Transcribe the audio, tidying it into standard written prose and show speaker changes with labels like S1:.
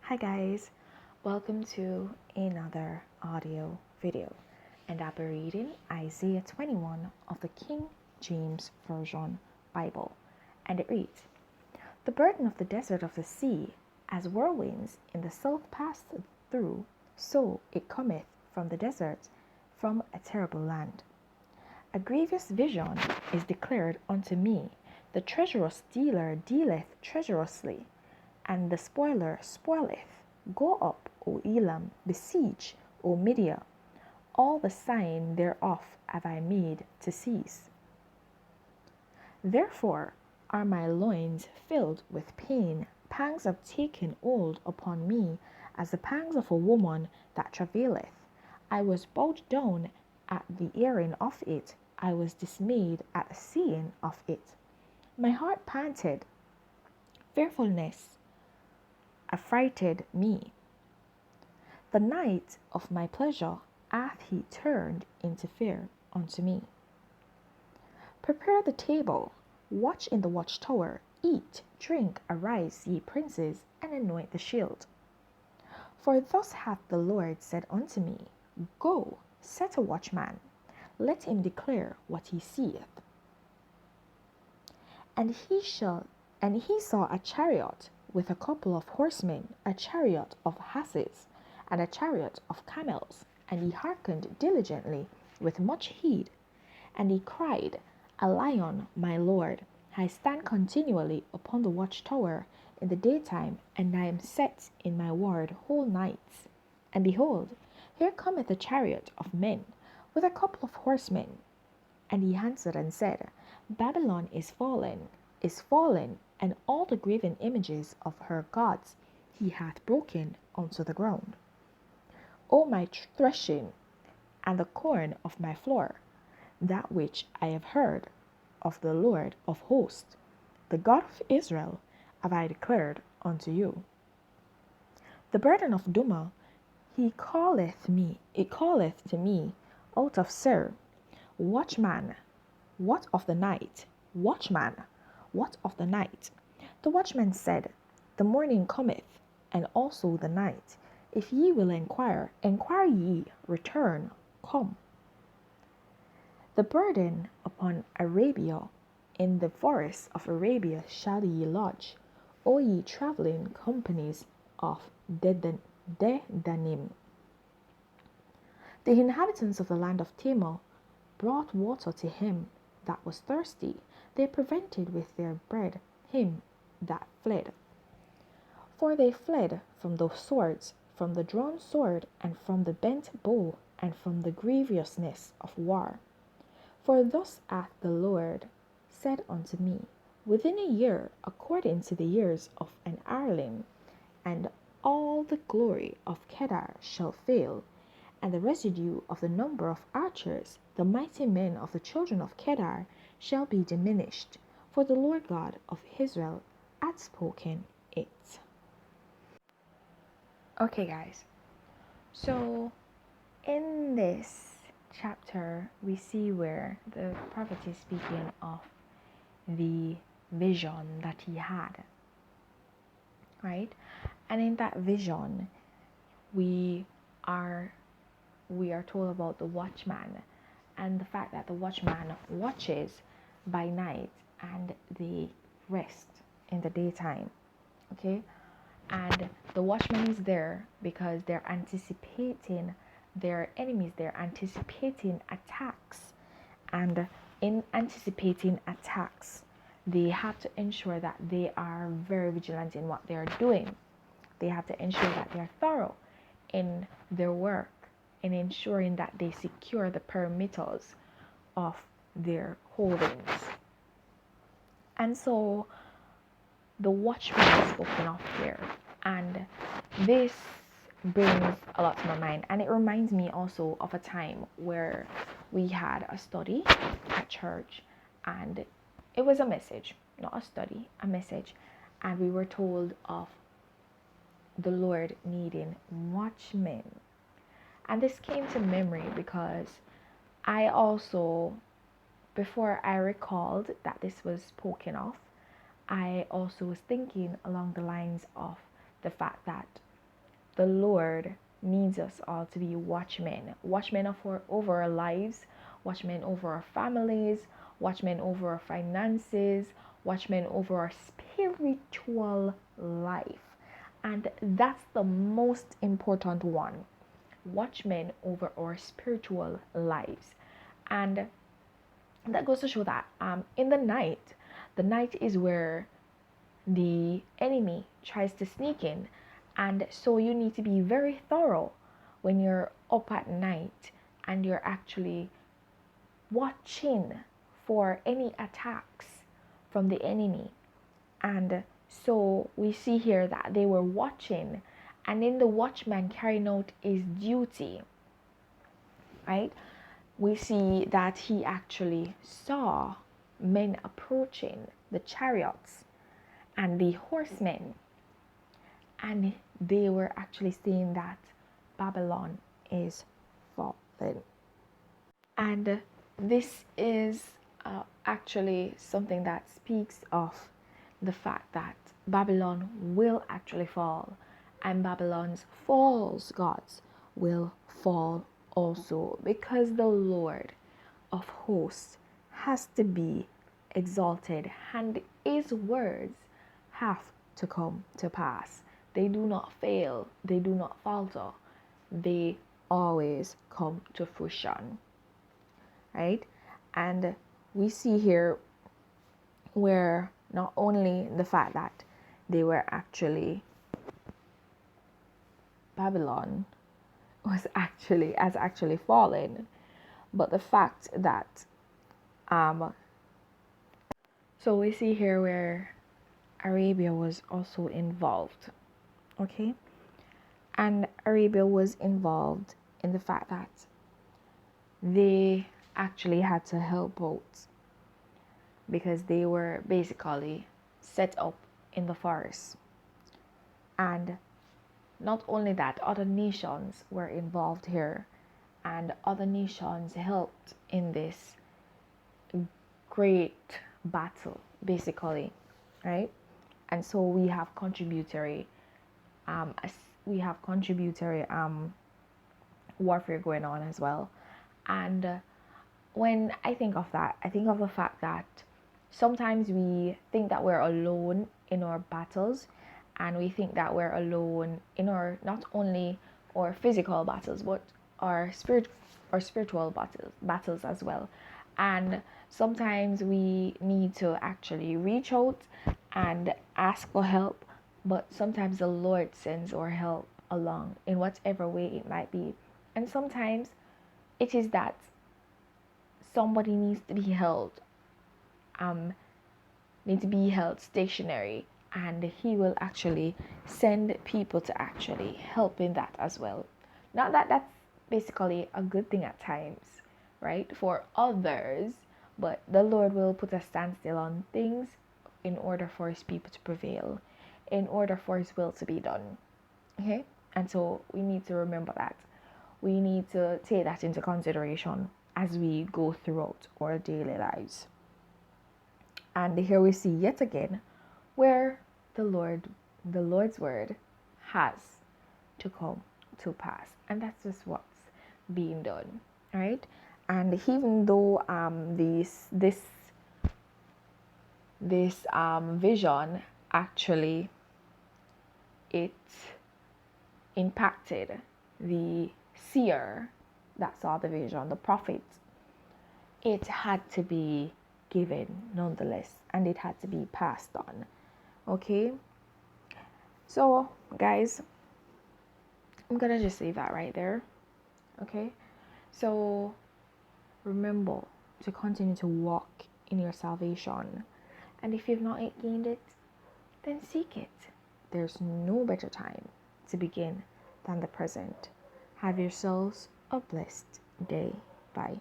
S1: Hi guys, welcome to another audio video, and I'll be reading Isaiah 21 of the King James Version Bible, and it reads, "The burden of the desert of the sea, as whirlwinds in the south pass through, so it cometh from the desert, from a terrible land. A grievous vision is declared unto me, the treacherous dealer dealeth treacherously, and the spoiler spoileth. Go up, O Elam, besiege, O Media. All the sign thereof have I made to cease. Therefore are my loins filled with pain, pangs have taken hold upon me, as the pangs of a woman that travaileth. I was bowed down at the hearing of it, I was dismayed at the seeing of it. My heart panted, fearfulness affrighted me. The night of my pleasure hath he turned into fear unto me. Prepare the table, watch in the watchtower, eat, drink, arise, ye princes, and anoint the shield. For thus hath the Lord said unto me, Go, set a watchman, let him declare what he seeth. And he saw a chariot with a couple of horsemen, a chariot of asses, and a chariot of camels. And he hearkened diligently with much heed. And he cried, A lion, my Lord! I stand continually upon the watchtower in the daytime, and I am set in my ward whole nights. And behold, here cometh a chariot of men with a couple of horsemen. And he answered and said, Babylon is fallen, and all the graven images of her gods he hath broken unto the ground. O my threshing, and the corn of my floor, that which I have heard of the Lord of hosts, the God of Israel, have I declared unto you. The burden of Dumah, it calleth to me out of Seir. Watchman, what of the night? Watchman, what of the night? The watchman said, The morning cometh, and also the night. If ye will inquire, inquire ye, return, come. The burden upon Arabia, in the forests of Arabia shall ye lodge, O ye travelling companies of Dedanim. The inhabitants of the land of Timor brought water to him that was thirsty. They prevented with their bread him that fled. For they fled from the swords, from the drawn sword, and from the bent bow, and from the grievousness of war. For thus hath the Lord said unto me, Within a year, according to the years of an hireling, and all the glory of Kedar shall fail, and the residue of the number of archers, the mighty men of the children of Kedar, shall be diminished, for the Lord God of Israel hath spoken it. Okay, guys, so in this chapter, we see where the prophet is speaking of the vision that he had, right? And in that vision, we are told about the watchman and the fact that the watchman watches by night and they rest in the daytime. Okay, and the watchman is there because they're anticipating their enemies, they're anticipating attacks, and in anticipating attacks they have to ensure that they are very vigilant in what they're doing. They have to ensure that they're thorough in their work, in ensuring that they secure the perimeters of their holdings. And so the watchman is spoken of here, and this brings a lot to my mind, and it reminds me also of a time where we had a study at church, and it was a message, not a study, a message, and we were told of the Lord needing watchmen. And this came to memory because I also, before I recalled that this was spoken of, I also was thinking along the lines of the fact that the Lord needs us all to be watchmen, watchmen over our lives, watchmen over our families, watchmen over our finances, watchmen over our spiritual life. And that's the most important one. Watchmen over our spiritual lives. And that goes to show that in the night is where the enemy tries to sneak in. And so you need to be very thorough when you're up at night and you're actually watching for any attacks from the enemy. And so we see here that they were watching, and in the watchman carrying out his duty, right? We see that he actually saw men approaching the chariots and the horsemen, and they were actually saying that Babylon is fallen. And this is actually something that speaks of the fact that Babylon will actually fall, and Babylon's false gods will fall also, because the Lord of hosts has to be exalted, and his words have to come to pass. They do not fail, they do not falter, they always come to fruition, right? And we see here where not only the fact that they were actually Babylon has actually fallen, but the fact that so we see here where Arabia was also involved, okay? And Arabia was involved in the fact that they actually had to help out because they were basically set up in the forest. And not only that, other nations were involved here, and other nations helped in this great battle, basically, right? And so we have contributory warfare going on as well. And when I think of that, I think of the fact that sometimes we think that we're alone in our battles, and we think that we're alone in our not only our physical battles but our spiritual battles as well. And sometimes we need to actually reach out and ask for help, but sometimes the Lord sends our help along in whatever way it might be. And sometimes it is that somebody needs to be held stationary, and he will actually send people to actually help in that as well. Not that that's basically a good thing at times, right, for others, but the Lord will put a standstill on things in order for his people to prevail, in order for his will to be done. Okay? And so we need to remember that. We need to take that into consideration as we go throughout our daily lives. And here we see yet again where the Lord's word has to come to pass. And that's just what's being done. Right? And even though this vision actually it impacted the seer that saw the vision, the prophet, it had to be given nonetheless, and it had to be passed on. Okay, so guys, I'm gonna just leave that right there. Okay, so remember to continue to walk in your salvation, and if you've not yet gained it, then seek it. There's no better time to begin than the present. Have yourselves a blessed day. Bye.